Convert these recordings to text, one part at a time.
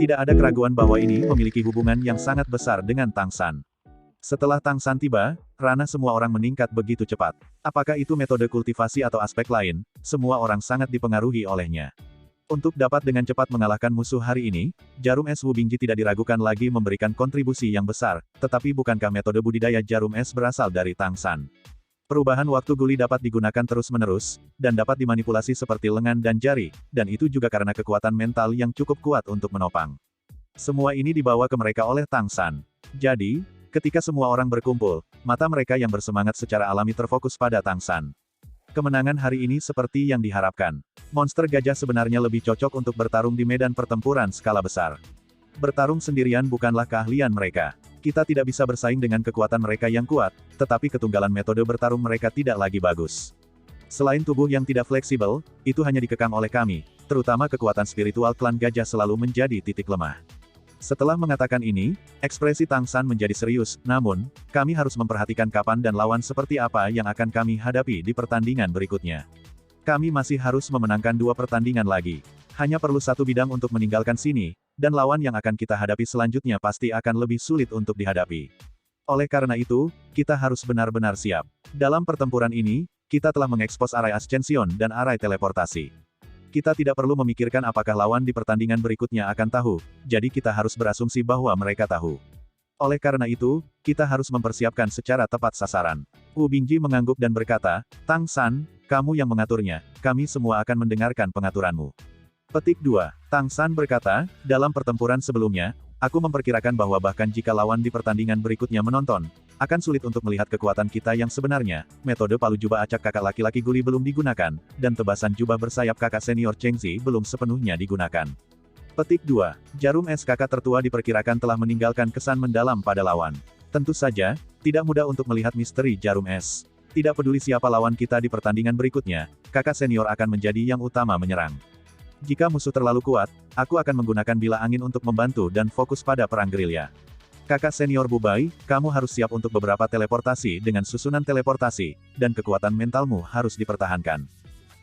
Tidak ada keraguan bahwa ini memiliki hubungan yang sangat besar dengan Tang San. Setelah Tang San tiba, ranah semua orang meningkat begitu cepat. Apakah itu metode kultivasi atau aspek lain, semua orang sangat dipengaruhi olehnya. Untuk dapat dengan cepat mengalahkan musuh hari ini, jarum es Wu Bingji tidak diragukan lagi memberikan kontribusi yang besar, tetapi bukankah metode budidaya jarum es berasal dari Tang San? Perubahan waktu guli dapat digunakan terus-menerus, dan dapat dimanipulasi seperti lengan dan jari, dan itu juga karena kekuatan mental yang cukup kuat untuk menopang. Semua ini dibawa ke mereka oleh Tang San. Jadi, ketika semua orang berkumpul, mata mereka yang bersemangat secara alami terfokus pada Tang San. Kemenangan hari ini seperti yang diharapkan. Monster gajah sebenarnya lebih cocok untuk bertarung di medan pertempuran skala besar. Bertarung sendirian bukanlah keahlian mereka. Kita tidak bisa bersaing dengan kekuatan mereka yang kuat, tetapi ketunggalan metode bertarung mereka tidak lagi bagus. Selain tubuh yang tidak fleksibel, itu hanya dikekang oleh kami, terutama kekuatan spiritual klan gajah selalu menjadi titik lemah. Setelah mengatakan ini, ekspresi Tang San menjadi serius, namun, kami harus memperhatikan kapan dan lawan seperti apa yang akan kami hadapi di pertandingan berikutnya. Kami masih harus memenangkan 2 pertandingan lagi. Hanya perlu 1 bidang untuk meninggalkan sini, dan lawan yang akan kita hadapi selanjutnya pasti akan lebih sulit untuk dihadapi. Oleh karena itu, kita harus benar-benar siap. Dalam pertempuran ini, kita telah mengekspos arai Ascension dan arai teleportasi. Kita tidak perlu memikirkan apakah lawan di pertandingan berikutnya akan tahu, jadi kita harus berasumsi bahwa mereka tahu. Oleh karena itu, kita harus mempersiapkan secara tepat sasaran. Wu Bingji mengangguk dan berkata, Tang San, kamu yang mengaturnya, kami semua akan mendengarkan pengaturanmu. Petik 2. Tang San berkata, dalam pertempuran sebelumnya, aku memperkirakan bahwa bahkan jika lawan di pertandingan berikutnya menonton, akan sulit untuk melihat kekuatan kita yang sebenarnya. Metode palu jubah acak kakak laki-laki guli belum digunakan, dan tebasan jubah bersayap kakak senior Chengzi belum sepenuhnya digunakan. Petik 2. Jarum es kakak tertua diperkirakan telah meninggalkan kesan mendalam pada lawan. Tentu saja, tidak mudah untuk melihat misteri jarum es. Tidak peduli siapa lawan kita di pertandingan berikutnya, kakak senior akan menjadi yang utama menyerang. Jika musuh terlalu kuat, aku akan menggunakan bila angin untuk membantu dan fokus pada perang gerilya. Kakak senior Bubai, kamu harus siap untuk beberapa teleportasi dengan susunan teleportasi, dan kekuatan mentalmu harus dipertahankan.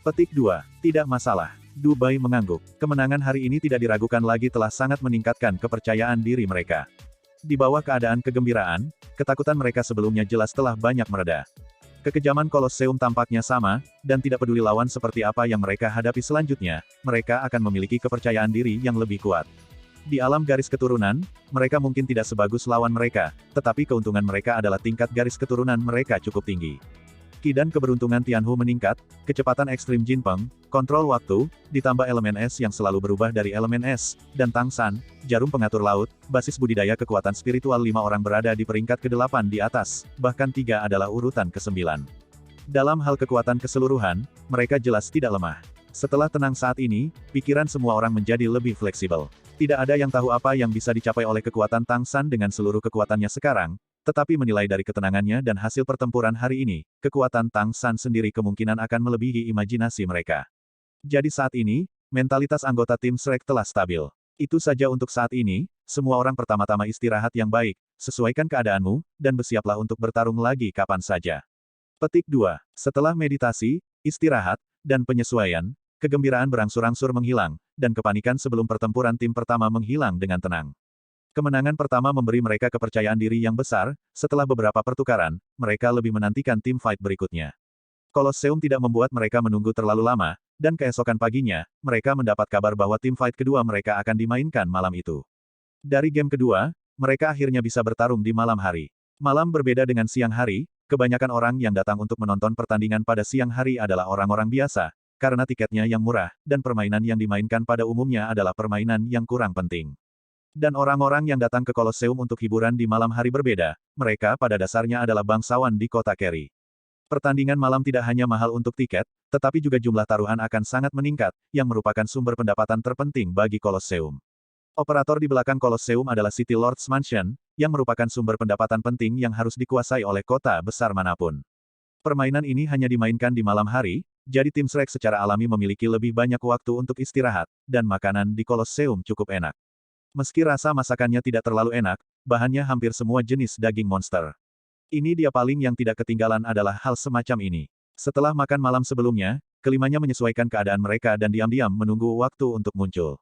Petik 2. Tidak masalah. Dubai mengangguk. Kemenangan hari ini tidak diragukan lagi telah sangat meningkatkan kepercayaan diri mereka. Di bawah keadaan kegembiraan, ketakutan mereka sebelumnya jelas telah banyak mereda. Kekejaman Kolosseum tampaknya sama, dan tidak peduli lawan seperti apa yang mereka hadapi selanjutnya, mereka akan memiliki kepercayaan diri yang lebih kuat. Di alam garis keturunan, mereka mungkin tidak sebagus lawan mereka, tetapi keuntungan mereka adalah tingkat garis keturunan mereka cukup tinggi. Ki dan keberuntungan Tianhu meningkat, kecepatan ekstrim Jinpeng, kontrol waktu, ditambah elemen es yang selalu berubah dari elemen es, dan Tang San, jarum pengatur laut, basis budidaya kekuatan spiritual 5 orang berada di peringkat ke-8 di atas, bahkan 3 adalah urutan ke-9. Dalam hal kekuatan keseluruhan, mereka jelas tidak lemah. Setelah tenang saat ini, pikiran semua orang menjadi lebih fleksibel. Tidak ada yang tahu apa yang bisa dicapai oleh kekuatan Tang San dengan seluruh kekuatannya sekarang, tetapi menilai dari ketenangannya dan hasil pertempuran hari ini, kekuatan Tang San sendiri kemungkinan akan melebihi imajinasi mereka. Jadi saat ini, mentalitas anggota tim Shrek telah stabil. Itu saja untuk saat ini, semua orang pertama-tama istirahat yang baik, sesuaikan keadaanmu, dan bersiaplah untuk bertarung lagi kapan saja. Petik 2. Setelah meditasi, istirahat, dan penyesuaian, kegembiraan berangsur-angsur menghilang, dan kepanikan sebelum pertempuran tim pertama menghilang dengan tenang. Kemenangan pertama memberi mereka kepercayaan diri yang besar, setelah beberapa pertukaran, mereka lebih menantikan tim fight berikutnya. Kolosseum tidak membuat mereka menunggu terlalu lama, dan keesokan paginya, mereka mendapat kabar bahwa tim fight kedua mereka akan dimainkan malam itu. Dari game kedua, mereka akhirnya bisa bertarung di malam hari. Malam berbeda dengan siang hari, kebanyakan orang yang datang untuk menonton pertandingan pada siang hari adalah orang-orang biasa, karena tiketnya yang murah, dan permainan yang dimainkan pada umumnya adalah permainan yang kurang penting. Dan orang-orang yang datang ke Kolosseum untuk hiburan di malam hari berbeda, mereka pada dasarnya adalah bangsawan di kota Kerry. Pertandingan malam tidak hanya mahal untuk tiket, tetapi juga jumlah taruhan akan sangat meningkat, yang merupakan sumber pendapatan terpenting bagi Kolosseum. Operator di belakang Kolosseum adalah City Lord's Mansion, yang merupakan sumber pendapatan penting yang harus dikuasai oleh kota besar manapun. Permainan ini hanya dimainkan di malam hari, jadi tim Shrek secara alami memiliki lebih banyak waktu untuk istirahat, dan makanan di Kolosseum cukup enak. Meski rasa masakannya tidak terlalu enak, bahannya hampir semua jenis daging monster. Ini dia paling yang tidak ketinggalan adalah hal semacam ini. Setelah makan malam sebelumnya, kelimanya menyesuaikan keadaan mereka dan diam-diam menunggu waktu untuk muncul.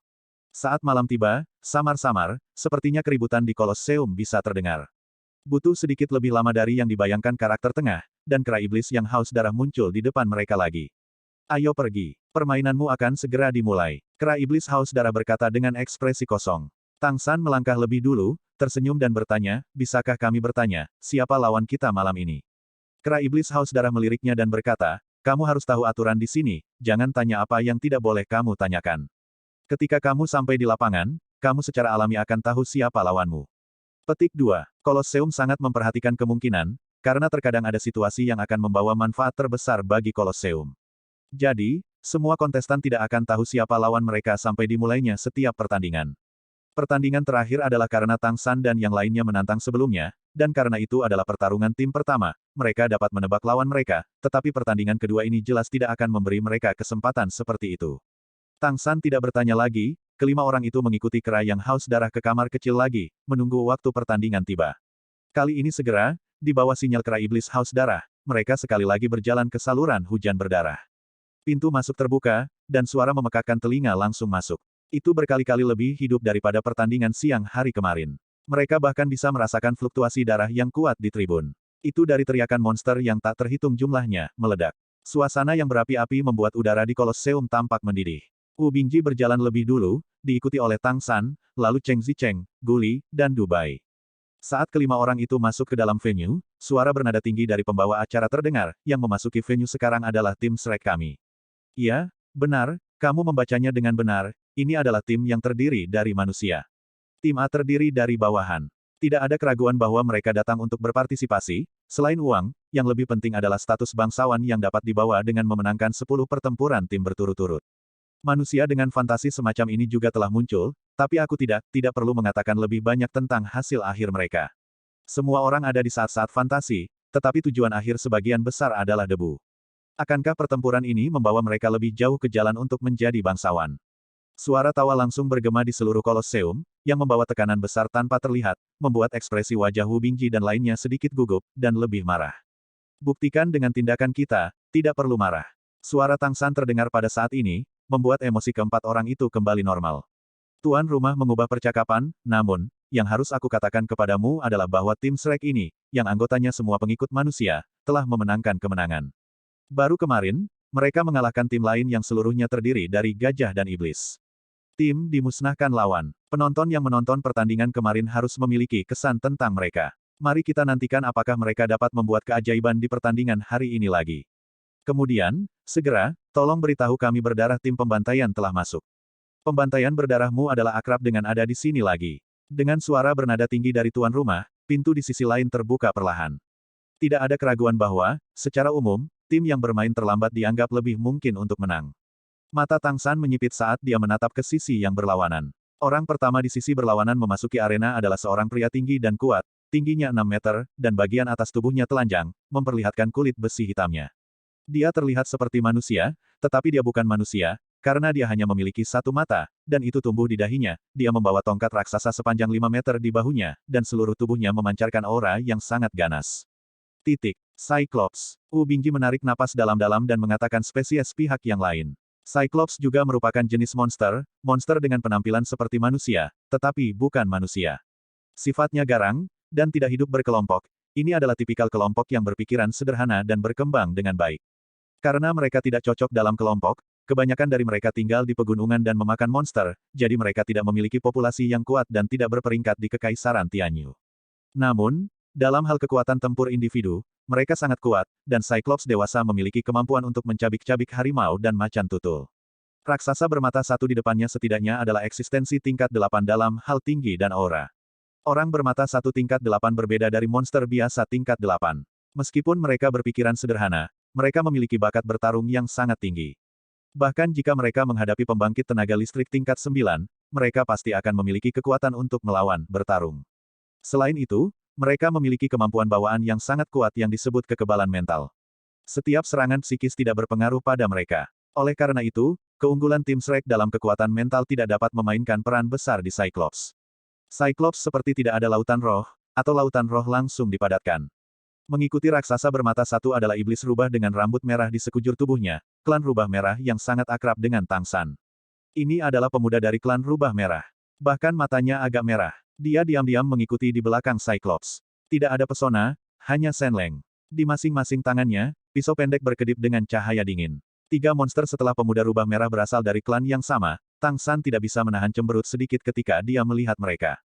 Saat malam tiba, samar-samar, sepertinya keributan di Kolosseum bisa terdengar. Butuh sedikit lebih lama dari yang dibayangkan karakter tengah, dan kera iblis yang haus darah muncul di depan mereka lagi. Ayo pergi. Permainanmu akan segera dimulai. Kera iblis haus darah berkata dengan ekspresi kosong. Tang San melangkah lebih dulu, tersenyum dan bertanya, bisakah kami bertanya, siapa lawan kita malam ini? Kera iblis haus darah meliriknya dan berkata, kamu harus tahu aturan di sini, jangan tanya apa yang tidak boleh kamu tanyakan. Ketika kamu sampai di lapangan, kamu secara alami akan tahu siapa lawanmu. Petik 2. Kolosseum sangat memperhatikan kemungkinan, karena terkadang ada situasi yang akan membawa manfaat terbesar bagi Kolosseum. Jadi, semua kontestan tidak akan tahu siapa lawan mereka sampai dimulainya setiap pertandingan. Pertandingan terakhir adalah karena Tang San dan yang lainnya menantang sebelumnya, dan karena itu adalah pertarungan tim pertama, mereka dapat menebak lawan mereka, tetapi pertandingan kedua ini jelas tidak akan memberi mereka kesempatan seperti itu. Tang San tidak bertanya lagi, kelima orang itu mengikuti kera yang haus darah ke kamar kecil lagi, menunggu waktu pertandingan tiba. Kali ini segera, di bawah sinyal kera iblis haus darah, mereka sekali lagi berjalan ke saluran hujan berdarah. Pintu masuk terbuka, dan suara memekakkan telinga langsung masuk. Itu berkali-kali lebih hidup daripada pertandingan siang hari kemarin. Mereka bahkan bisa merasakan fluktuasi darah yang kuat di tribun. Itu dari teriakan monster yang tak terhitung jumlahnya, meledak. Suasana yang berapi-api membuat udara di Kolosseum tampak mendidih. Wu Bingji berjalan lebih dulu, diikuti oleh Tang San, lalu Cheng Zicheng, Guli, dan Dubai. Saat kelima orang itu masuk ke dalam venue, suara bernada tinggi dari pembawa acara terdengar, yang memasuki venue sekarang adalah tim Shrek kami. Iya, benar, kamu membacanya dengan benar, ini adalah tim yang terdiri dari manusia. Tim A terdiri dari bawahan. Tidak ada keraguan bahwa mereka datang untuk berpartisipasi, selain uang, yang lebih penting adalah status bangsawan yang dapat dibawa dengan memenangkan 10 pertempuran tim berturut-turut. Manusia dengan fantasi semacam ini juga telah muncul, tapi aku tidak perlu mengatakan lebih banyak tentang hasil akhir mereka. Semua orang ada di saat-saat fantasi, tetapi tujuan akhir sebagian besar adalah debu. Akankah pertempuran ini membawa mereka lebih jauh ke jalan untuk menjadi bangsawan? Suara tawa langsung bergema di seluruh Kolosseum, yang membawa tekanan besar tanpa terlihat, membuat ekspresi wajah Wu Bingji dan lainnya sedikit gugup, dan lebih marah. Buktikan dengan tindakan kita, tidak perlu marah. Suara Tang San terdengar pada saat ini, membuat emosi keempat orang itu kembali normal. Tuan rumah mengubah percakapan, namun, yang harus aku katakan kepadamu adalah bahwa tim Shrek ini, yang anggotanya semua pengikut manusia, telah memenangkan kemenangan. Baru kemarin, mereka mengalahkan tim lain yang seluruhnya terdiri dari gajah dan iblis. Tim dimusnahkan lawan. Penonton yang menonton pertandingan kemarin harus memiliki kesan tentang mereka. Mari kita nantikan apakah mereka dapat membuat keajaiban di pertandingan hari ini lagi. Kemudian, segera, tolong beritahu kami berdarah tim pembantaian telah masuk. Pembantaian berdarahmu adalah akrab dengan ada di sini lagi. Dengan suara bernada tinggi dari tuan rumah, pintu di sisi lain terbuka perlahan. Tidak ada keraguan bahwa, secara umum, tim yang bermain terlambat dianggap lebih mungkin untuk menang. Mata Tang San menyipit saat dia menatap ke sisi yang berlawanan. Orang pertama di sisi berlawanan memasuki arena adalah seorang pria tinggi dan kuat, tingginya 6 meter, dan bagian atas tubuhnya telanjang, memperlihatkan kulit besi hitamnya. Dia terlihat seperti manusia, tetapi dia bukan manusia, karena dia hanya memiliki satu mata, dan itu tumbuh di dahinya. Dia membawa tongkat raksasa sepanjang 5 meter di bahunya, dan seluruh tubuhnya memancarkan aura yang sangat ganas. Cyclops. Wu Bingji menarik napas dalam-dalam dan mengatakan spesies pihak yang lain. Cyclops juga merupakan jenis monster, monster dengan penampilan seperti manusia, tetapi bukan manusia. Sifatnya garang, dan tidak hidup berkelompok. Ini adalah tipikal kelompok yang berpikiran sederhana dan berkembang dengan baik. Karena mereka tidak cocok dalam kelompok, kebanyakan dari mereka tinggal di pegunungan dan memakan monster, jadi mereka tidak memiliki populasi yang kuat dan tidak berperingkat di Kekaisaran Tianyu. Namun, dalam hal kekuatan tempur individu, mereka sangat kuat, dan Cyclops dewasa memiliki kemampuan untuk mencabik-cabik harimau dan macan tutul. Raksasa bermata satu di depannya setidaknya adalah eksistensi tingkat 8 dalam hal tinggi dan aura. Orang bermata satu tingkat 8 berbeda dari monster biasa tingkat 8. Meskipun mereka berpikiran sederhana, mereka memiliki bakat bertarung yang sangat tinggi. Bahkan jika mereka menghadapi pembangkit tenaga listrik tingkat 9, mereka pasti akan memiliki kekuatan untuk melawan, bertarung. Selain itu, mereka memiliki kemampuan bawaan yang sangat kuat yang disebut kekebalan mental. Setiap serangan psikis tidak berpengaruh pada mereka. Oleh karena itu, keunggulan tim Shrek dalam kekuatan mental tidak dapat memainkan peran besar di Cyclops. Cyclops seperti tidak ada lautan roh, atau lautan roh langsung dipadatkan. Mengikuti raksasa bermata satu adalah iblis rubah dengan rambut merah di sekujur tubuhnya, klan rubah merah yang sangat akrab dengan Tang San. Ini adalah pemuda dari klan rubah merah. Bahkan matanya agak merah. Dia diam-diam mengikuti di belakang Cyclops. Tidak ada pesona, hanya Shenleng. Di masing-masing tangannya, pisau pendek berkedip dengan cahaya dingin. 3 monster setelah pemuda rubah merah berasal dari klan yang sama, Tang San tidak bisa menahan cemberut sedikit ketika dia melihat mereka.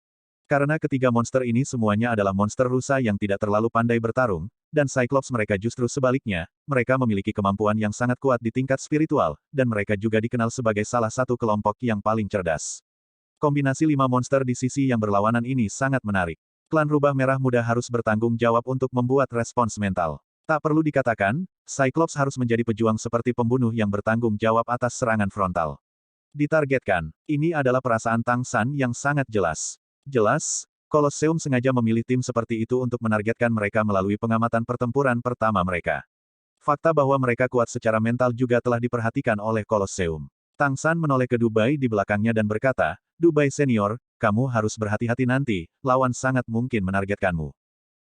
Karena ketiga monster ini semuanya adalah monster rusa yang tidak terlalu pandai bertarung, dan Cyclops mereka justru sebaliknya, mereka memiliki kemampuan yang sangat kuat di tingkat spiritual, dan mereka juga dikenal sebagai salah satu kelompok yang paling cerdas. Kombinasi 5 monster di sisi yang berlawanan ini sangat menarik. Klan rubah merah muda harus bertanggung jawab untuk membuat respons mental. Tak perlu dikatakan, Cyclops harus menjadi pejuang seperti pembunuh yang bertanggung jawab atas serangan frontal. Ditargetkan. Ini adalah perasaan Tang San yang sangat jelas. Jelas, Colosseum sengaja memilih tim seperti itu untuk menargetkan mereka melalui pengamatan pertempuran pertama mereka. Fakta bahwa mereka kuat secara mental juga telah diperhatikan oleh Colosseum. Tang San menoleh ke Dubai di belakangnya dan berkata, "Dubai senior, kamu harus berhati-hati nanti, lawan sangat mungkin menargetkanmu."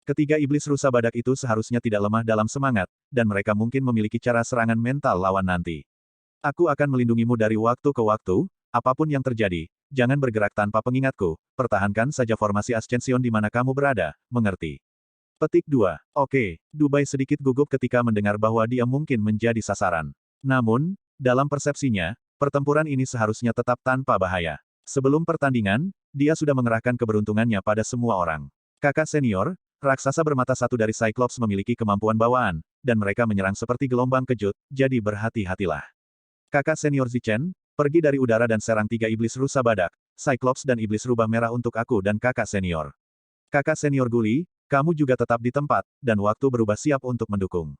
Ketiga iblis rusa badak itu seharusnya tidak lemah dalam semangat, dan mereka mungkin memiliki cara serangan mental lawan nanti. Aku akan melindungimu dari waktu ke waktu, apapun yang terjadi, jangan bergerak tanpa pengingatku, pertahankan saja formasi Ascension di mana kamu berada, mengerti? Petik 2. Oke, Dubai sedikit gugup ketika mendengar bahwa dia mungkin menjadi sasaran. Namun, dalam persepsinya, pertempuran ini seharusnya tetap tanpa bahaya. Sebelum pertandingan, dia sudah mengerahkan keberuntungannya pada semua orang. Kakak senior, raksasa bermata satu dari Cyclops memiliki kemampuan bawaan, dan mereka menyerang seperti gelombang kejut, jadi berhati-hatilah. Kakak senior Zichen, pergi dari udara dan serang 3 iblis rusa badak, Cyclops dan iblis rubah merah untuk aku dan kakak senior. Kakak senior Guli, kamu juga tetap di tempat, dan waktu berubah siap untuk mendukung.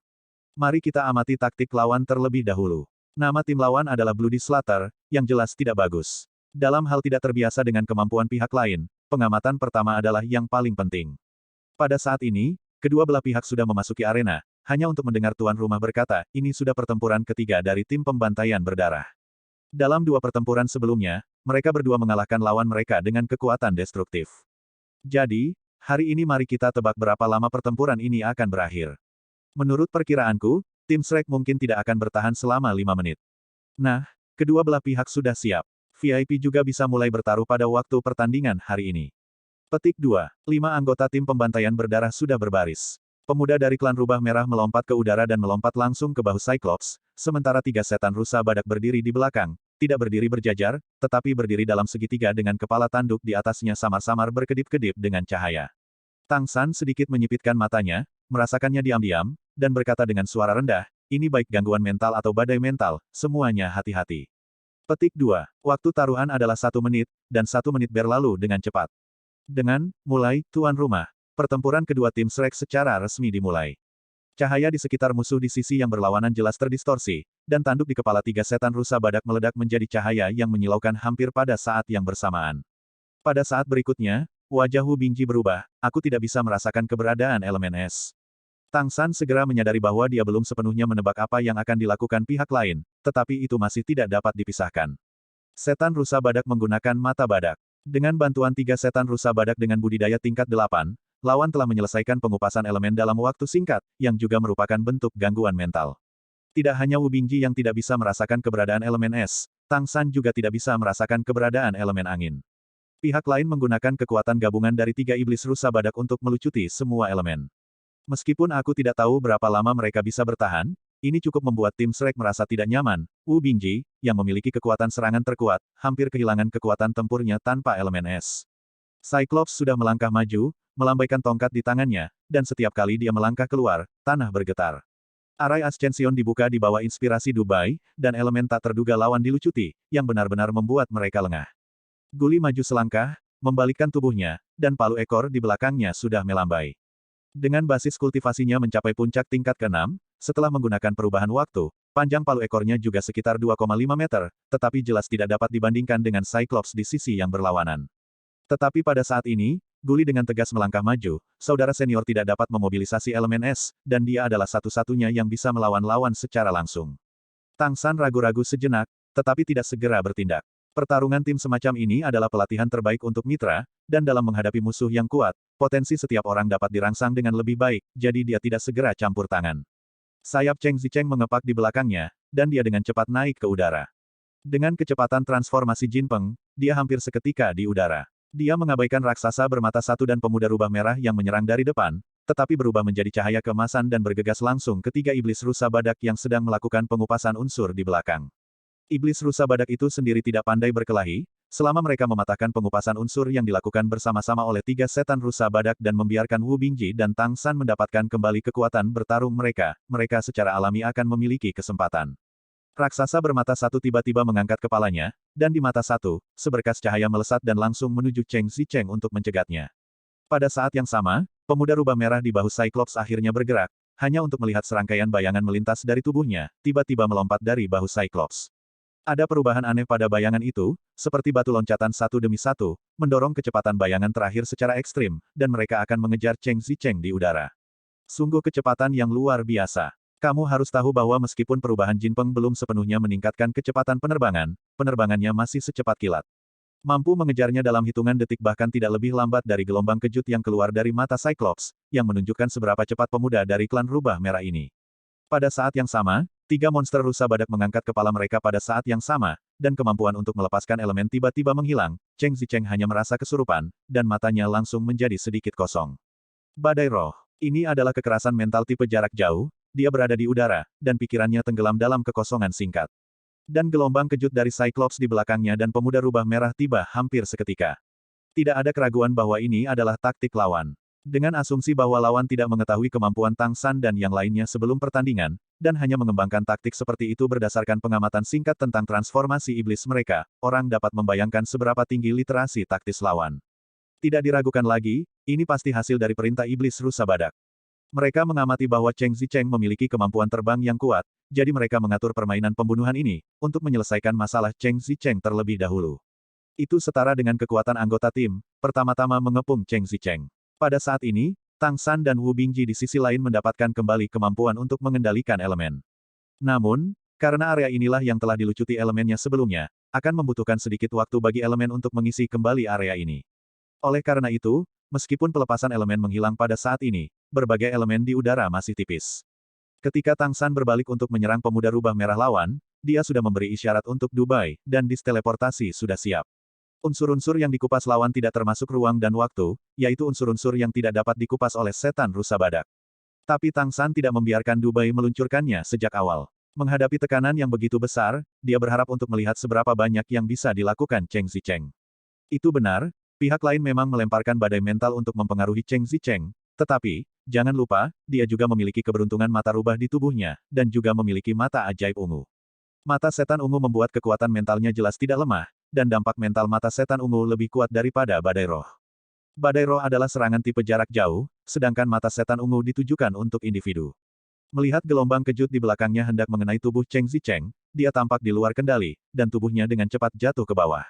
Mari kita amati taktik lawan terlebih dahulu. Nama tim lawan adalah Bloody Slaughter, yang jelas tidak bagus. Dalam hal tidak terbiasa dengan kemampuan pihak lain, pengamatan pertama adalah yang paling penting. Pada saat ini, kedua belah pihak sudah memasuki arena, hanya untuk mendengar tuan rumah berkata, ini sudah pertempuran ketiga dari tim pembantaian berdarah. Dalam 2 pertempuran sebelumnya, mereka berdua mengalahkan lawan mereka dengan kekuatan destruktif. Jadi, hari ini mari kita tebak berapa lama pertempuran ini akan berakhir. Menurut perkiraanku, tim Shrek mungkin tidak akan bertahan selama 5 menit. Nah, kedua belah pihak sudah siap. VIP juga bisa mulai bertaruh pada waktu pertandingan hari ini. Petik 2. 5 anggota tim pembantaian berdarah sudah berbaris. Pemuda dari klan rubah merah melompat ke udara dan melompat langsung ke bahu Cyclops, sementara 3 setan rusa badak berdiri di belakang, tidak berdiri berjajar, tetapi berdiri dalam segitiga dengan kepala tanduk di atasnya samar-samar berkedip-kedip dengan cahaya. Tang San sedikit menyipitkan matanya, merasakannya diam-diam, dan berkata dengan suara rendah, ini baik gangguan mental atau badai mental, semuanya hati-hati. Petik 2. Waktu taruhan adalah 1 menit, dan 1 menit berlalu dengan cepat. Dengan, mulai, tuan rumah. Pertempuran kedua tim Shrek secara resmi dimulai. Cahaya di sekitar musuh di sisi yang berlawanan jelas terdistorsi, dan tanduk di kepala 3 setan rusa badak meledak menjadi cahaya yang menyilaukan hampir pada saat yang bersamaan. Pada saat berikutnya, wajah Wu Bingji berubah, aku tidak bisa merasakan keberadaan elemen es. Tang San segera menyadari bahwa dia belum sepenuhnya menebak apa yang akan dilakukan pihak lain, tetapi itu masih tidak dapat dipisahkan. Setan rusa badak menggunakan mata badak. Dengan bantuan 3 setan rusa badak dengan budidaya tingkat 8, lawan telah menyelesaikan pengupasan elemen dalam waktu singkat, yang juga merupakan bentuk gangguan mental. Tidak hanya Wu Bingji yang tidak bisa merasakan keberadaan elemen es, Tang San juga tidak bisa merasakan keberadaan elemen angin. Pihak lain menggunakan kekuatan gabungan dari 3 iblis rusa badak untuk melucuti semua elemen. Meskipun aku tidak tahu berapa lama mereka bisa bertahan, ini cukup membuat tim Shrek merasa tidak nyaman. Wu Bingji, yang memiliki kekuatan serangan terkuat, hampir kehilangan kekuatan tempurnya tanpa elemen es. Cyclops sudah melangkah maju, melambaikan tongkat di tangannya, dan setiap kali dia melangkah keluar, tanah bergetar. Arai Ascension dibuka di bawah inspirasi Dubai, dan elemen tak terduga lawan dilucuti, yang benar-benar membuat mereka lengah. Guli maju selangkah, membalikkan tubuhnya, dan palu ekor di belakangnya sudah melambai. Dengan basis kultivasinya mencapai puncak tingkat ke-6, setelah menggunakan perubahan waktu, panjang palu ekornya juga sekitar 2,5 meter, tetapi jelas tidak dapat dibandingkan dengan Cyclops di sisi yang berlawanan. Tetapi pada saat ini, Guli dengan tegas melangkah maju, saudara senior tidak dapat memobilisasi elemen es, dan dia adalah satu-satunya yang bisa melawan lawan secara langsung. Tang San ragu-ragu sejenak, tetapi tidak segera bertindak. Pertarungan tim semacam ini adalah pelatihan terbaik untuk mitra, dan dalam menghadapi musuh yang kuat, potensi setiap orang dapat dirangsang dengan lebih baik, jadi dia tidak segera campur tangan. Sayap Cheng Zicheng mengepak di belakangnya, dan dia dengan cepat naik ke udara. Dengan kecepatan transformasi Jinpeng, dia hampir seketika di udara. Dia mengabaikan raksasa bermata satu dan pemuda rubah merah yang menyerang dari depan, tetapi berubah menjadi cahaya keemasan dan bergegas langsung ke tiga iblis rusa badak yang sedang melakukan pengupasan unsur di belakang. Iblis rusa badak itu sendiri tidak pandai berkelahi, selama mereka mematahkan pengupasan unsur yang dilakukan bersama-sama oleh tiga setan rusa badak dan membiarkan Wu Bingji dan Tang San mendapatkan kembali kekuatan bertarung mereka secara alami akan memiliki kesempatan. Raksasa bermata satu tiba-tiba mengangkat kepalanya, dan di mata satu, seberkas cahaya melesat dan langsung menuju Cheng Zicheng untuk mencegatnya. Pada saat yang sama, pemuda rubah merah di bahu Cyclops akhirnya bergerak, hanya untuk melihat serangkaian bayangan melintas dari tubuhnya, tiba-tiba melompat dari bahu Cyclops. Ada perubahan aneh pada bayangan itu, seperti batu loncatan satu demi satu, mendorong kecepatan bayangan terakhir secara ekstrim, dan mereka akan mengejar Cheng Zicheng di udara. Sungguh kecepatan yang luar biasa. Kamu harus tahu bahwa meskipun perubahan Jinpeng belum sepenuhnya meningkatkan kecepatan penerbangan, penerbangannya masih secepat kilat. Mampu mengejarnya dalam hitungan detik bahkan tidak lebih lambat dari gelombang kejut yang keluar dari mata Cyclops, yang menunjukkan seberapa cepat pemuda dari klan rubah merah ini. Pada saat yang sama, tiga monster rusa badak mengangkat kepala mereka pada saat yang sama, dan kemampuan untuk melepaskan elemen tiba-tiba menghilang. Cheng Zicheng hanya merasa kesurupan, dan matanya langsung menjadi sedikit kosong. Badai roh. Ini adalah kekerasan mental tipe jarak jauh, dia berada di udara, dan pikirannya tenggelam dalam kekosongan singkat. Dan gelombang kejut dari Cyclops di belakangnya dan pemuda rubah merah tiba hampir seketika. Tidak ada keraguan bahwa ini adalah taktik lawan. Dengan asumsi bahwa lawan tidak mengetahui kemampuan Tang San dan yang lainnya sebelum pertandingan, dan hanya mengembangkan taktik seperti itu berdasarkan pengamatan singkat tentang transformasi iblis mereka, orang dapat membayangkan seberapa tinggi literasi taktis lawan. Tidak diragukan lagi, ini pasti hasil dari perintah iblis rusa badak. Mereka mengamati bahwa Cheng Zicheng memiliki kemampuan terbang yang kuat, jadi mereka mengatur permainan pembunuhan ini, untuk menyelesaikan masalah Cheng Zicheng terlebih dahulu. Itu setara dengan kekuatan anggota tim, pertama-tama mengepung Cheng Zicheng. Pada saat ini, Tang San dan Wu Bingji di sisi lain mendapatkan kembali kemampuan untuk mengendalikan elemen. Namun, karena area inilah yang telah dilucuti elemennya sebelumnya, akan membutuhkan sedikit waktu bagi elemen untuk mengisi kembali area ini. Oleh karena itu, meskipun pelepasan elemen menghilang pada saat ini, berbagai elemen di udara masih tipis. Ketika Tang San berbalik untuk menyerang pemuda rubah merah lawan, dia sudah memberi isyarat untuk Dubai, dan disteleportasi sudah siap. Unsur-unsur yang dikupas lawan tidak termasuk ruang dan waktu, yaitu unsur-unsur yang tidak dapat dikupas oleh setan rusa badak. Tapi Tang San tidak membiarkan Dubai meluncurkannya sejak awal. Menghadapi tekanan yang begitu besar, dia berharap untuk melihat seberapa banyak yang bisa dilakukan Cheng Zicheng. Itu benar, pihak lain memang melemparkan badai mental untuk mempengaruhi Cheng Zicheng, tetapi, jangan lupa, dia juga memiliki keberuntungan mata rubah di tubuhnya, dan juga memiliki mata ajaib ungu. Mata setan ungu membuat kekuatan mentalnya jelas tidak lemah, dan dampak mental mata setan ungu lebih kuat daripada badai roh. Badai roh adalah serangan tipe jarak jauh, sedangkan mata setan ungu ditujukan untuk individu. Melihat gelombang kejut di belakangnya hendak mengenai tubuh Cheng Zicheng, dia tampak di luar kendali, dan tubuhnya dengan cepat jatuh ke bawah.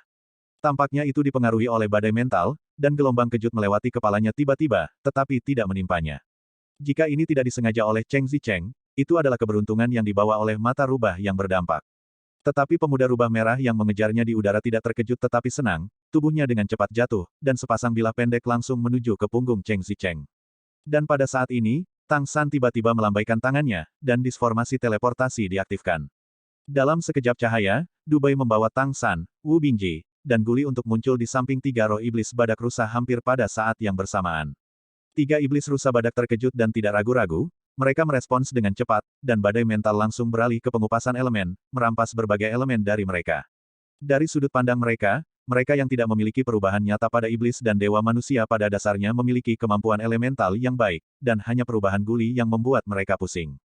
Tampaknya itu dipengaruhi oleh badai mental, dan gelombang kejut melewati kepalanya tiba-tiba, tetapi tidak menimpanya. Jika ini tidak disengaja oleh Cheng Zicheng, itu adalah keberuntungan yang dibawa oleh mata rubah yang berdampak. Tetapi pemuda rubah merah yang mengejarnya di udara tidak terkejut tetapi senang, tubuhnya dengan cepat jatuh, dan sepasang bilah pendek langsung menuju ke punggung Cheng Zicheng. Dan pada saat ini, Tang San tiba-tiba melambaikan tangannya, dan disformasi teleportasi diaktifkan. Dalam sekejap cahaya, Dubai membawa Tang San, Wu Bingji, dan Guli untuk muncul di samping tiga roh iblis badak rusa hampir pada saat yang bersamaan. Tiga iblis rusa badak terkejut dan tidak ragu-ragu, mereka merespons dengan cepat, dan badai mental langsung beralih ke pengupasan elemen, merampas berbagai elemen dari mereka. Dari sudut pandang mereka, mereka yang tidak memiliki perubahan nyata pada iblis dan dewa manusia pada dasarnya memiliki kemampuan elemental yang baik, dan hanya perubahan Guli yang membuat mereka pusing.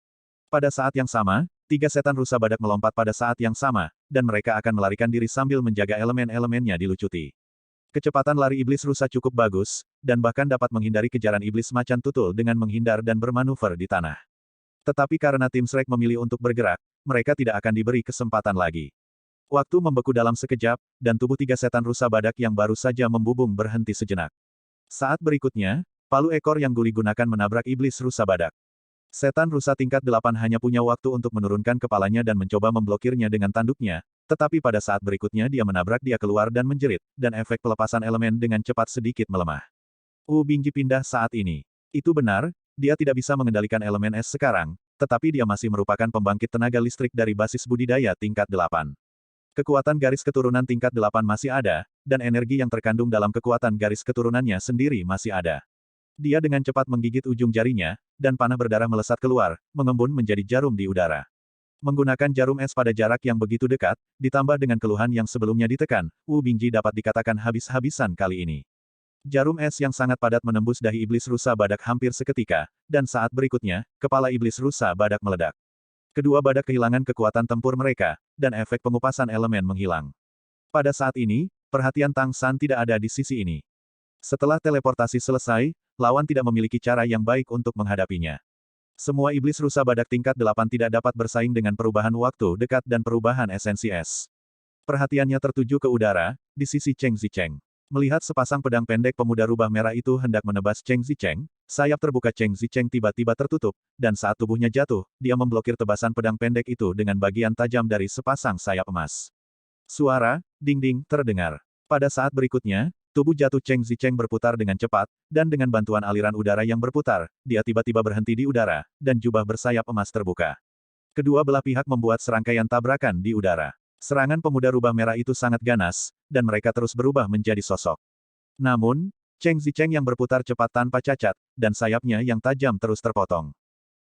Pada saat yang sama, tiga setan rusa badak melompat pada saat yang sama, dan mereka akan melarikan diri sambil menjaga elemen-elemennya dilucuti. Kecepatan lari iblis rusa cukup bagus, dan bahkan dapat menghindari kejaran iblis macan tutul dengan menghindar dan bermanuver di tanah. Tetapi karena tim Shrek memilih untuk bergerak, mereka tidak akan diberi kesempatan lagi. Waktu membeku dalam sekejap, dan tubuh tiga setan rusa badak yang baru saja membubung berhenti sejenak. Saat berikutnya, palu ekor yang Guli gunakan menabrak iblis rusa badak. Setan rusa tingkat 8 hanya punya waktu untuk menurunkan kepalanya dan mencoba memblokirnya dengan tanduknya, tetapi pada saat berikutnya dia menabrak dia keluar dan menjerit, dan efek pelepasan elemen dengan cepat sedikit melemah. Wu Bingji pindah saat ini. Itu benar, dia tidak bisa mengendalikan elemen es sekarang, tetapi dia masih merupakan pembangkit tenaga listrik dari basis budidaya tingkat 8. Kekuatan garis keturunan tingkat 8 masih ada, dan energi yang terkandung dalam kekuatan garis keturunannya sendiri masih ada. Dia dengan cepat menggigit ujung jarinya, dan panah berdarah melesat keluar, mengembun menjadi jarum di udara. Menggunakan jarum es pada jarak yang begitu dekat, ditambah dengan keluhan yang sebelumnya ditekan, Wu Bingji dapat dikatakan habis-habisan kali ini. Jarum es yang sangat padat menembus dahi iblis rusa badak hampir seketika, dan saat berikutnya, kepala iblis rusa badak meledak. Kedua badak kehilangan kekuatan tempur mereka, dan efek pengupasan elemen menghilang. Pada saat ini, perhatian Tang San tidak ada di sisi ini. Setelah teleportasi selesai, lawan tidak memiliki cara yang baik untuk menghadapinya. Semua iblis rusa badak tingkat 8 tidak dapat bersaing dengan perubahan waktu dekat dan perubahan esensi es. Perhatiannya tertuju ke udara, di sisi Cheng Zicheng. Melihat sepasang pedang pendek pemuda rubah merah itu hendak menebas Cheng Zicheng, sayap terbuka Cheng Zicheng tiba-tiba tertutup, dan saat tubuhnya jatuh, dia memblokir tebasan pedang pendek itu dengan bagian tajam dari sepasang sayap emas. Suara, ding-ding, terdengar. Pada saat berikutnya, tubuh jatuh Cheng Zicheng berputar dengan cepat, dan dengan bantuan aliran udara yang berputar, dia tiba-tiba berhenti di udara, dan jubah bersayap emas terbuka. Kedua belah pihak membuat serangkaian tabrakan di udara. Serangan pemuda rubah merah itu sangat ganas, dan mereka terus berubah menjadi sosok. Namun, Cheng Zicheng yang berputar cepat tanpa cacat, dan sayapnya yang tajam terus terpotong.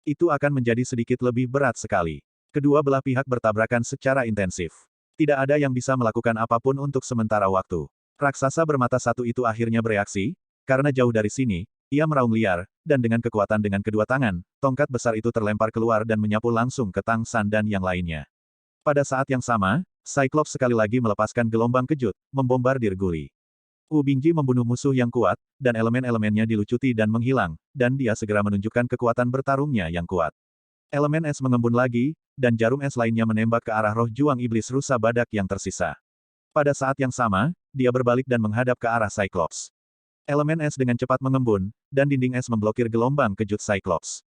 Itu akan menjadi sedikit lebih berat sekali. Kedua belah pihak bertabrakan secara intensif. Tidak ada yang bisa melakukan apapun untuk sementara waktu. Raksasa bermata satu itu akhirnya bereaksi, karena jauh dari sini, ia meraung liar, dan dengan kekuatan dengan kedua tangan, tongkat besar itu terlempar keluar dan menyapu langsung ke Tang San dan yang lainnya. Pada saat yang sama, Cyclops sekali lagi melepaskan gelombang kejut, membombardir Guli. Wu Bingji membunuh musuh yang kuat, dan elemen-elemennya dilucuti dan menghilang, dan dia segera menunjukkan kekuatan bertarungnya yang kuat. Elemen es mengembun lagi, dan jarum es lainnya menembak ke arah roh juang iblis rusa badak yang tersisa. Pada saat yang sama, dia berbalik dan menghadap ke arah Cyclops. Elemen es dengan cepat mengembun, dan dinding es memblokir gelombang kejut Cyclops.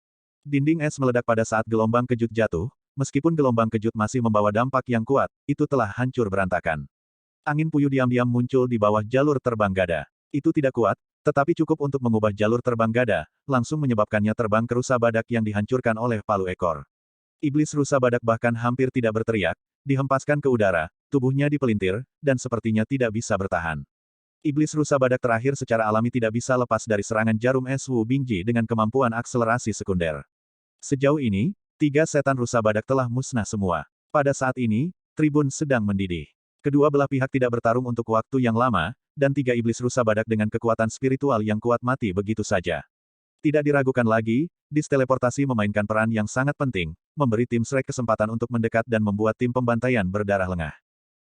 Dinding es meledak pada saat gelombang kejut jatuh, meskipun gelombang kejut masih membawa dampak yang kuat, itu telah hancur berantakan. Angin puyuh diam-diam muncul di bawah jalur terbang gada. Itu tidak kuat, tetapi cukup untuk mengubah jalur terbang gada, langsung menyebabkannya terbang ke rusa badak yang dihancurkan oleh palu ekor. Iblis rusa badak bahkan hampir tidak berteriak, dihempaskan ke udara, tubuhnya dipelintir, dan sepertinya tidak bisa bertahan. Iblis rusa badak terakhir secara alami tidak bisa lepas dari serangan jarum es Wu Bingji dengan kemampuan akselerasi sekunder. Sejauh ini, 3 setan rusa badak telah musnah semua. Pada saat ini, tribun sedang mendidih. Kedua belah pihak tidak bertarung untuk waktu yang lama, dan 3 iblis rusa badak dengan kekuatan spiritual yang kuat mati begitu saja. Tidak diragukan lagi, disteleportasi memainkan peran yang sangat penting, memberi tim Shrek kesempatan untuk mendekat dan membuat tim pembantaian berdarah lengah.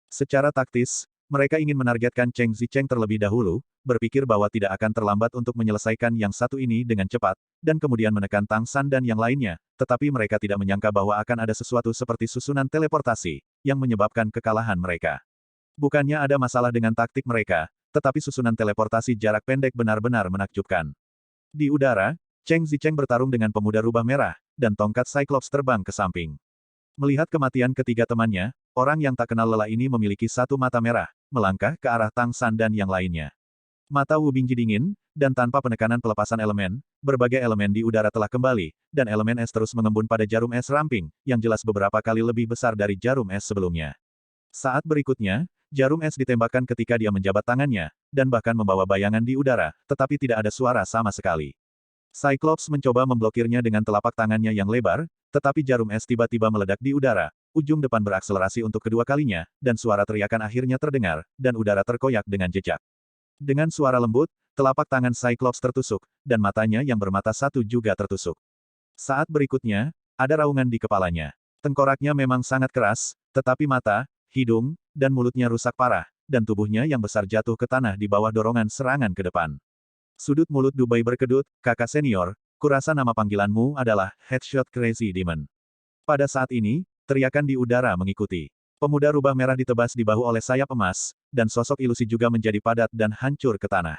Secara taktis, mereka ingin menargetkan Cheng Zicheng terlebih dahulu, berpikir bahwa tidak akan terlambat untuk menyelesaikan yang satu ini dengan cepat, dan kemudian menekan Tang San dan yang lainnya, tetapi mereka tidak menyangka bahwa akan ada sesuatu seperti susunan teleportasi, yang menyebabkan kekalahan mereka. Bukannya ada masalah dengan taktik mereka, tetapi susunan teleportasi jarak pendek benar-benar menakjubkan. Di udara, Cheng Zicheng bertarung dengan pemuda rubah merah, dan tongkat Cyclops terbang ke samping. Melihat kematian ketiga temannya, orang yang tak kenal lelah ini memiliki satu mata merah, melangkah ke arah Tang San dan yang lainnya. Mata Wu Bingji dingin, dan tanpa penekanan pelepasan elemen, berbagai elemen di udara telah kembali, dan elemen es terus mengembun pada jarum es ramping, yang jelas beberapa kali lebih besar dari jarum es sebelumnya. Saat berikutnya, jarum es ditembakkan ketika dia menjabat tangannya, dan bahkan membawa bayangan di udara, tetapi tidak ada suara sama sekali. Cyclops mencoba memblokirnya dengan telapak tangannya yang lebar, tetapi jarum es tiba-tiba meledak di udara, ujung depan berakselerasi untuk kedua kalinya, dan suara teriakan akhirnya terdengar, dan udara terkoyak dengan jejak. Dengan suara lembut, telapak tangan Cyclops tertusuk, dan matanya yang bermata satu juga tertusuk. Saat berikutnya, ada raungan di kepalanya. Tengkoraknya memang sangat keras, tetapi mata, hidung, dan mulutnya rusak parah, dan tubuhnya yang besar jatuh ke tanah di bawah dorongan serangan ke depan. Sudut mulut Dubai berkedut, kakak senior, kurasa nama panggilanmu adalah Headshot Crazy Demon. Pada saat ini, teriakan di udara mengikuti. Pemuda rubah merah ditebas di bahu oleh sayap emas, dan sosok ilusi juga menjadi padat dan hancur ke tanah.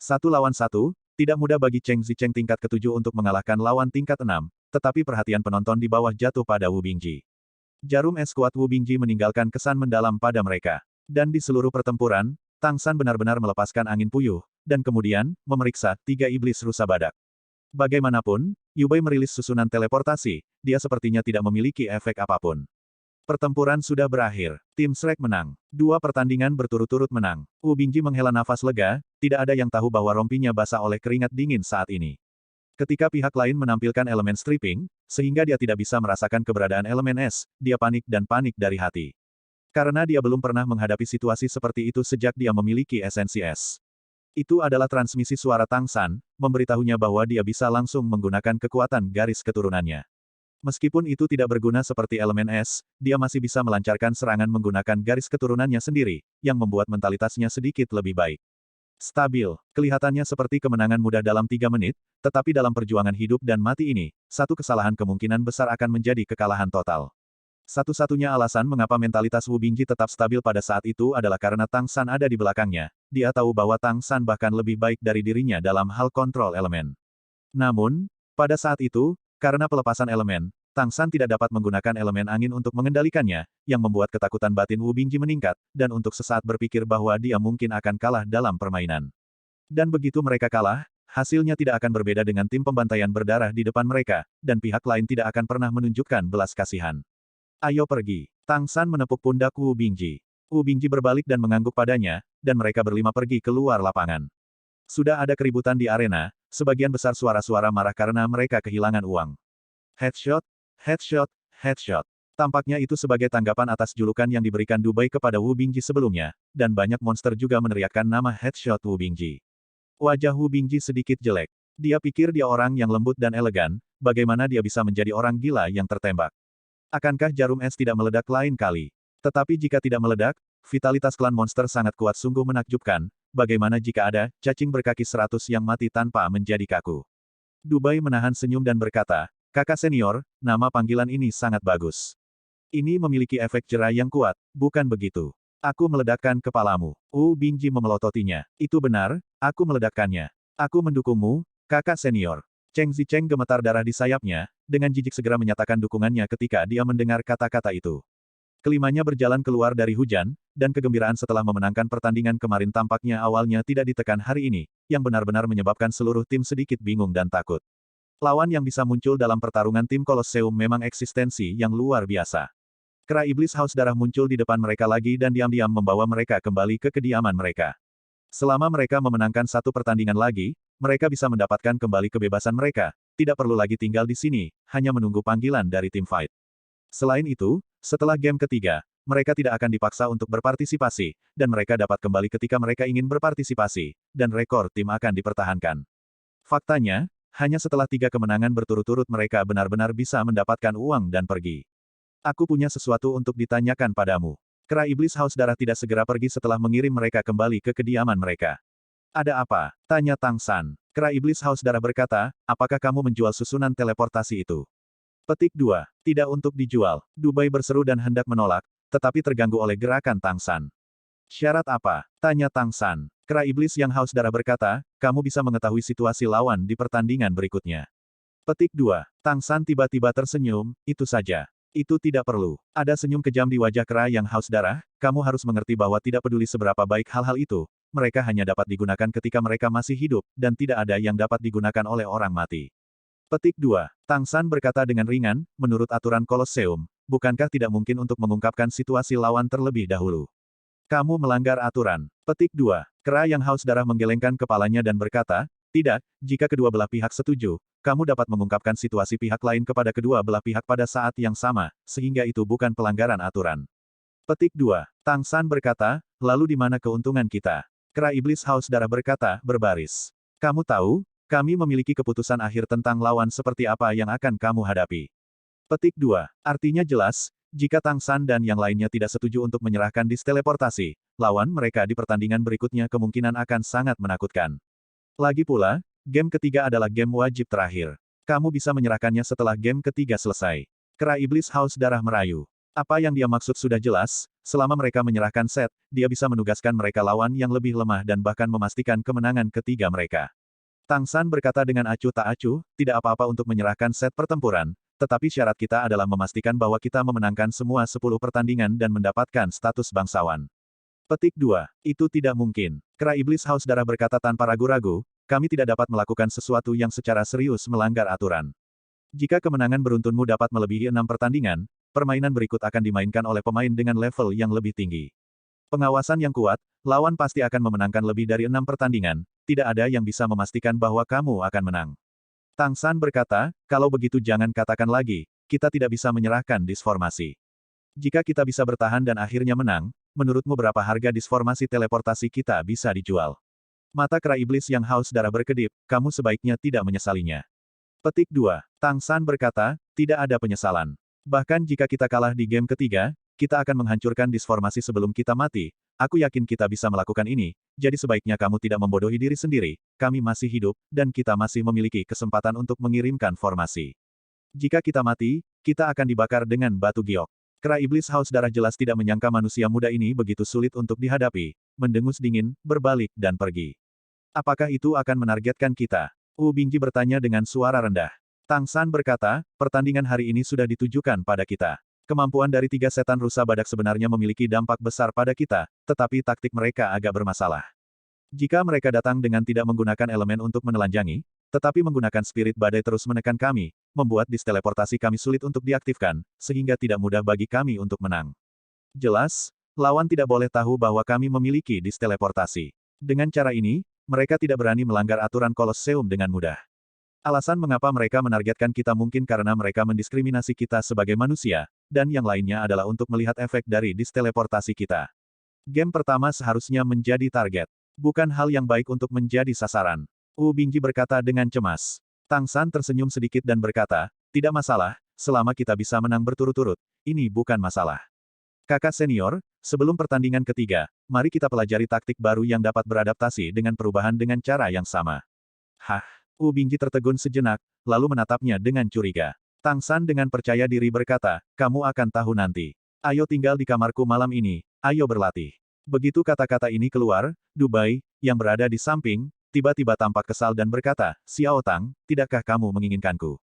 1 lawan 1, tidak mudah bagi Cheng Zicheng tingkat ke-7 untuk mengalahkan lawan tingkat 6, tetapi perhatian penonton di bawah jatuh pada Wu Bingji. Jarum es kuat Wu Bingji meninggalkan kesan mendalam pada mereka. Dan di seluruh pertempuran, Tang San benar-benar melepaskan angin puyuh, dan kemudian, memeriksa 3 iblis rusa badak. Bagaimanapun, Yubei merilis susunan teleportasi, dia sepertinya tidak memiliki efek apapun. Pertempuran sudah berakhir. Tim Shrek menang. 2 pertandingan berturut-turut menang. Wu Bingji menghela nafas lega, tidak ada yang tahu bahwa rompinya basah oleh keringat dingin saat ini. Ketika pihak lain menampilkan elemen stripping, sehingga dia tidak bisa merasakan keberadaan elemen es, dia panik dan panik dari hati. Karena dia belum pernah menghadapi situasi seperti itu sejak dia memiliki esensi es. Itu adalah transmisi suara Tang San, memberitahunya bahwa dia bisa langsung menggunakan kekuatan garis keturunannya. Meskipun itu tidak berguna seperti elemen es, dia masih bisa melancarkan serangan menggunakan garis keturunannya sendiri, yang membuat mentalitasnya sedikit lebih baik. Stabil, kelihatannya seperti kemenangan mudah dalam 3 menit, tetapi dalam perjuangan hidup dan mati ini, satu kesalahan kemungkinan besar akan menjadi kekalahan total. Satu-satunya alasan mengapa mentalitas Wu Bingji tetap stabil pada saat itu adalah karena Tang San ada di belakangnya. Dia tahu bahwa Tang San bahkan lebih baik dari dirinya dalam hal kontrol elemen. Namun, pada saat itu, karena pelepasan elemen, Tang San tidak dapat menggunakan elemen angin untuk mengendalikannya, yang membuat ketakutan batin Wu Bingji meningkat, dan untuk sesaat berpikir bahwa dia mungkin akan kalah dalam permainan. Dan begitu mereka kalah, hasilnya tidak akan berbeda dengan tim pembantaian berdarah di depan mereka, dan pihak lain tidak akan pernah menunjukkan belas kasihan. Ayo pergi. Tang San menepuk pundak Wu Bingji. Wu Bingji berbalik dan mengangguk padanya, dan mereka berlima pergi keluar lapangan. Sudah ada keributan di arena, sebagian besar suara-suara marah karena mereka kehilangan uang. Headshot, headshot, headshot. Tampaknya itu sebagai tanggapan atas julukan yang diberikan Dubai kepada Wu Bingji sebelumnya, dan banyak monster juga meneriakkan nama headshot Wu Bingji. Wajah Wu Bingji sedikit jelek. Dia pikir dia orang yang lembut dan elegan, bagaimana dia bisa menjadi orang gila yang tertembak. Akankah jarum es tidak meledak lain kali? Tetapi jika tidak meledak, vitalitas klan monster sangat kuat sungguh menakjubkan, bagaimana jika ada cacing berkaki 100 yang mati tanpa menjadi kaku? Dubai menahan senyum dan berkata, kakak senior, nama panggilan ini sangat bagus. Ini memiliki efek jera yang kuat, bukan begitu? Aku meledakkan kepalamu. Wu Bingji memelototinya. Itu benar, aku meledakkannya. Aku mendukungmu, kakak senior. Cheng Zicheng gemetar darah di sayapnya, dengan jijik segera menyatakan dukungannya ketika dia mendengar kata-kata itu. Kelimanya berjalan keluar dari hujan, dan kegembiraan setelah memenangkan pertandingan kemarin tampaknya awalnya tidak ditekan hari ini, yang benar-benar menyebabkan seluruh tim sedikit bingung dan takut. Lawan yang bisa muncul dalam pertarungan tim Colosseum memang eksistensi yang luar biasa. Kera iblis haus darah muncul di depan mereka lagi dan diam-diam membawa mereka kembali ke kediaman mereka. Selama mereka memenangkan 1 pertandingan lagi, mereka bisa mendapatkan kembali kebebasan mereka, tidak perlu lagi tinggal di sini, hanya menunggu panggilan dari tim fight. Selain itu, setelah game ketiga, mereka tidak akan dipaksa untuk berpartisipasi, dan mereka dapat kembali ketika mereka ingin berpartisipasi, dan rekor tim akan dipertahankan. Faktanya, hanya setelah 3 kemenangan berturut-turut mereka benar-benar bisa mendapatkan uang dan pergi. Aku punya sesuatu untuk ditanyakan padamu. Kera iblis haus darah tidak segera pergi setelah mengirim mereka kembali ke kediaman mereka. Ada apa? Tanya Tang San. Kera iblis haus darah berkata, apakah kamu menjual susunan teleportasi itu? Petik 2. Tidak untuk dijual. Dubai berseru dan hendak menolak, tetapi terganggu oleh gerakan Tang San. Syarat apa? Tanya Tang San. Kera iblis yang haus darah berkata, kamu bisa mengetahui situasi lawan di pertandingan berikutnya. Petik 2. Tang San tiba-tiba tersenyum, itu saja. Itu tidak perlu. Ada senyum kejam di wajah kera yang haus darah, kamu harus mengerti bahwa tidak peduli seberapa baik hal-hal itu, mereka hanya dapat digunakan ketika mereka masih hidup, dan tidak ada yang dapat digunakan oleh orang mati. Petik 2. Tang San berkata dengan ringan, menurut aturan Colosseum, bukankah tidak mungkin untuk mengungkapkan situasi lawan terlebih dahulu? Kamu melanggar aturan. Petik 2. Kera yang haus darah menggelengkan kepalanya dan berkata, tidak, jika kedua belah pihak setuju, kamu dapat mengungkapkan situasi pihak lain kepada kedua belah pihak pada saat yang sama, sehingga itu bukan pelanggaran aturan. Petik 2. Tang San berkata, lalu di mana keuntungan kita? Kera iblis haus darah berkata, berbaris. Kamu tahu, kami memiliki keputusan akhir tentang lawan seperti apa yang akan kamu hadapi. Petik 2. Artinya jelas, jika Tang San dan yang lainnya tidak setuju untuk menyerahkan disk teleportasi, lawan mereka di pertandingan berikutnya kemungkinan akan sangat menakutkan. Lagi pula, game ketiga adalah game wajib terakhir. Kamu bisa menyerahkannya setelah game ketiga selesai. Kera iblis haus darah merayu. Apa yang dia maksud sudah jelas, selama mereka menyerahkan set, dia bisa menugaskan mereka lawan yang lebih lemah dan bahkan memastikan kemenangan ketiga mereka. Tang San berkata dengan acuh tak acuh, tidak apa-apa untuk menyerahkan set pertempuran, tetapi syarat kita adalah memastikan bahwa kita memenangkan semua 10 pertandingan dan mendapatkan status bangsawan. Petik 2. Itu tidak mungkin. Kera iblis haus darah berkata tanpa ragu-ragu, kami tidak dapat melakukan sesuatu yang secara serius melanggar aturan. Jika kemenangan beruntunmu dapat melebihi 6 pertandingan, permainan berikut akan dimainkan oleh pemain dengan level yang lebih tinggi. Pengawasan yang kuat, lawan pasti akan memenangkan lebih dari 6 pertandingan, tidak ada yang bisa memastikan bahwa kamu akan menang. Tang San berkata, kalau begitu jangan katakan lagi, kita tidak bisa menyerahkan disformasi. Jika kita bisa bertahan dan akhirnya menang, menurutmu berapa harga disformasi teleportasi kita bisa dijual? Mata kera iblis yang haus darah berkedip, kamu sebaiknya tidak menyesalinya. Petik 2. Tang San berkata, tidak ada penyesalan. Bahkan jika kita kalah di game ketiga, kita akan menghancurkan disformasi sebelum kita mati. Aku yakin kita bisa melakukan ini, jadi sebaiknya kamu tidak membodohi diri sendiri, kami masih hidup, dan kita masih memiliki kesempatan untuk mengirimkan formasi. Jika kita mati, kita akan dibakar dengan batu giok. Kera iblis haus darah jelas tidak menyangka manusia muda ini begitu sulit untuk dihadapi, mendengus dingin, berbalik dan pergi. Apakah itu akan menargetkan kita? Wu Bingji bertanya dengan suara rendah. Tang San berkata, pertandingan hari ini sudah ditujukan pada kita. Kemampuan dari 3 setan rusa badak sebenarnya memiliki dampak besar pada kita, tetapi taktik mereka agak bermasalah. Jika mereka datang dengan tidak menggunakan elemen untuk menelanjangi, tetapi menggunakan spirit badai terus menekan kami, membuat disteleportasi kami sulit untuk diaktifkan, sehingga tidak mudah bagi kami untuk menang. Jelas, lawan tidak boleh tahu bahwa kami memiliki disteleportasi. Dengan cara ini, mereka tidak berani melanggar aturan Kolosseum dengan mudah. Alasan mengapa mereka menargetkan kita mungkin karena mereka mendiskriminasi kita sebagai manusia, dan yang lainnya adalah untuk melihat efek dari disteleportasi kita. Game pertama seharusnya menjadi target, bukan hal yang baik untuk menjadi sasaran. Wu Bingji berkata dengan cemas. Tang San tersenyum sedikit dan berkata, tidak masalah, selama kita bisa menang berturut-turut, ini bukan masalah. Kakak senior, sebelum pertandingan ketiga, mari kita pelajari taktik baru yang dapat beradaptasi dengan perubahan dengan cara yang sama. Hah? Wu Bingji tertegun sejenak, lalu menatapnya dengan curiga. Tang San dengan percaya diri berkata, kamu akan tahu nanti. Ayo tinggal di kamarku malam ini, ayo berlatih. Begitu kata-kata ini keluar, Dubai, yang berada di samping, tiba-tiba tampak kesal dan berkata, Xiao Tang, tidakkah kamu menginginkanku?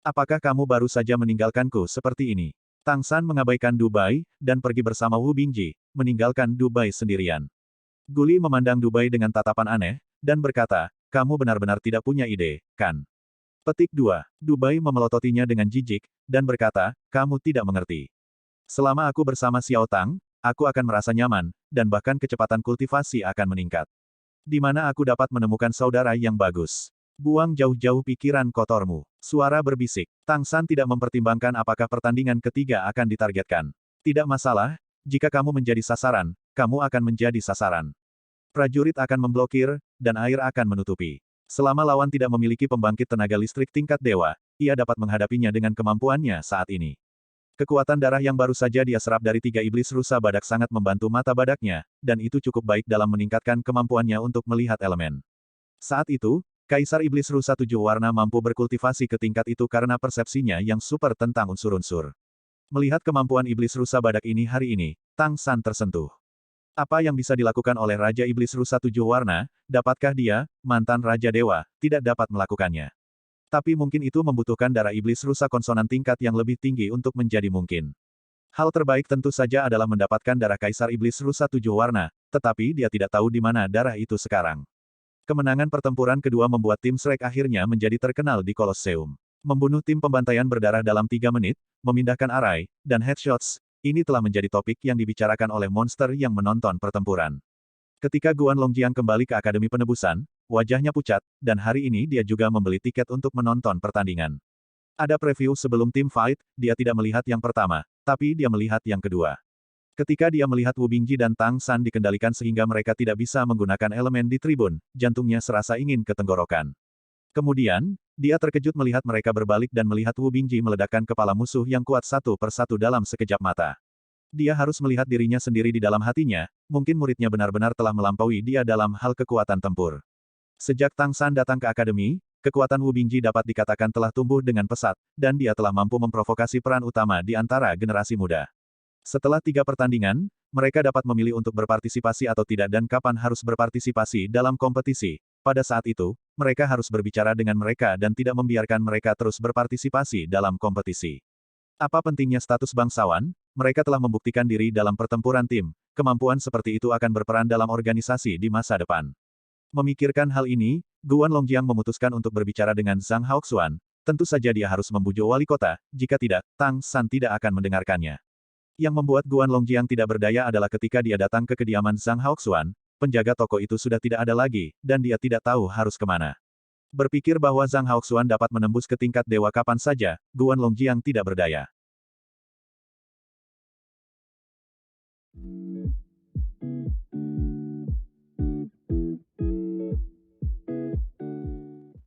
Apakah kamu baru saja meninggalkanku seperti ini? Tang San mengabaikan Dubai, dan pergi bersama Wu Bingji, meninggalkan Dubai sendirian. Guli memandang Dubai dengan tatapan aneh, dan berkata, kamu benar-benar tidak punya ide, kan? Petik 2. Dubai memelototinya dengan jijik, dan berkata, kamu tidak mengerti. Selama aku bersama Xiao Tang, aku akan merasa nyaman, dan bahkan kecepatan kultivasi akan meningkat. Di mana aku dapat menemukan saudara yang bagus? Buang jauh-jauh pikiran kotormu. Suara berbisik. Tang San tidak mempertimbangkan apakah pertandingan ketiga akan ditargetkan. Tidak masalah, jika kamu menjadi sasaran, kamu akan menjadi sasaran. Prajurit akan memblokir, dan air akan menutupi. Selama lawan tidak memiliki pembangkit tenaga listrik tingkat dewa, ia dapat menghadapinya dengan kemampuannya saat ini. Kekuatan darah yang baru saja dia serap dari 3 iblis rusa badak sangat membantu mata badaknya, dan itu cukup baik dalam meningkatkan kemampuannya untuk melihat elemen. Saat itu, Kaisar Iblis Rusa 7 warna mampu berkultivasi ke tingkat itu karena persepsinya yang super tentang unsur-unsur. Melihat kemampuan Iblis Rusa badak ini hari ini, Tang San tersentuh. Apa yang bisa dilakukan oleh Raja Iblis Rusa 7 warna, dapatkah dia, mantan Raja Dewa, tidak dapat melakukannya? Tapi mungkin itu membutuhkan darah iblis rusa konsonan tingkat yang lebih tinggi untuk menjadi mungkin. Hal terbaik tentu saja adalah mendapatkan darah Kaisar Iblis Rusa 7 warna, tetapi dia tidak tahu di mana darah itu sekarang. Kemenangan pertempuran kedua membuat tim Shrek akhirnya menjadi terkenal di Kolosseum. Membunuh tim pembantaian berdarah dalam 3 menit, memindahkan arai, dan headshots, ini telah menjadi topik yang dibicarakan oleh monster yang menonton pertempuran. Ketika Guan Longjiang kembali ke Akademi Penebusan, wajahnya pucat, dan hari ini dia juga membeli tiket untuk menonton pertandingan. Ada preview sebelum tim fight, dia tidak melihat yang pertama, tapi dia melihat yang kedua. Ketika dia melihat Wu Bingji dan Tang San dikendalikan sehingga mereka tidak bisa menggunakan elemen di tribun, jantungnya serasa ingin ke tenggorokan. Kemudian, dia terkejut melihat mereka berbalik dan melihat Wu Bingji meledakkan kepala musuh yang kuat satu persatu dalam sekejap mata. Dia harus melihat dirinya sendiri di dalam hatinya, mungkin muridnya benar-benar telah melampaui dia dalam hal kekuatan tempur. Sejak Tang San datang ke akademi, kekuatan Wu Bingji dapat dikatakan telah tumbuh dengan pesat, dan dia telah mampu memprovokasi peran utama di antara generasi muda. Setelah 3 pertandingan, mereka dapat memilih untuk berpartisipasi atau tidak dan kapan harus berpartisipasi dalam kompetisi. Pada saat itu, mereka harus berbicara dengan mereka dan tidak membiarkan mereka terus berpartisipasi dalam kompetisi. Apa pentingnya status bangsawan? Mereka telah membuktikan diri dalam pertempuran tim, kemampuan seperti itu akan berperan dalam organisasi di masa depan. Memikirkan hal ini, Guan Longjiang memutuskan untuk berbicara dengan Zhang Haoxuan, tentu saja dia harus membujuk wali kota, jika tidak, Tang San tidak akan mendengarkannya. Yang membuat Guan Longjiang tidak berdaya adalah ketika dia datang ke kediaman Zhang Haoxuan, penjaga toko itu sudah tidak ada lagi, dan dia tidak tahu harus kemana. Berpikir bahwa Zhang Haoxuan dapat menembus ke tingkat dewa kapan saja, Guan Longjiang tidak berdaya.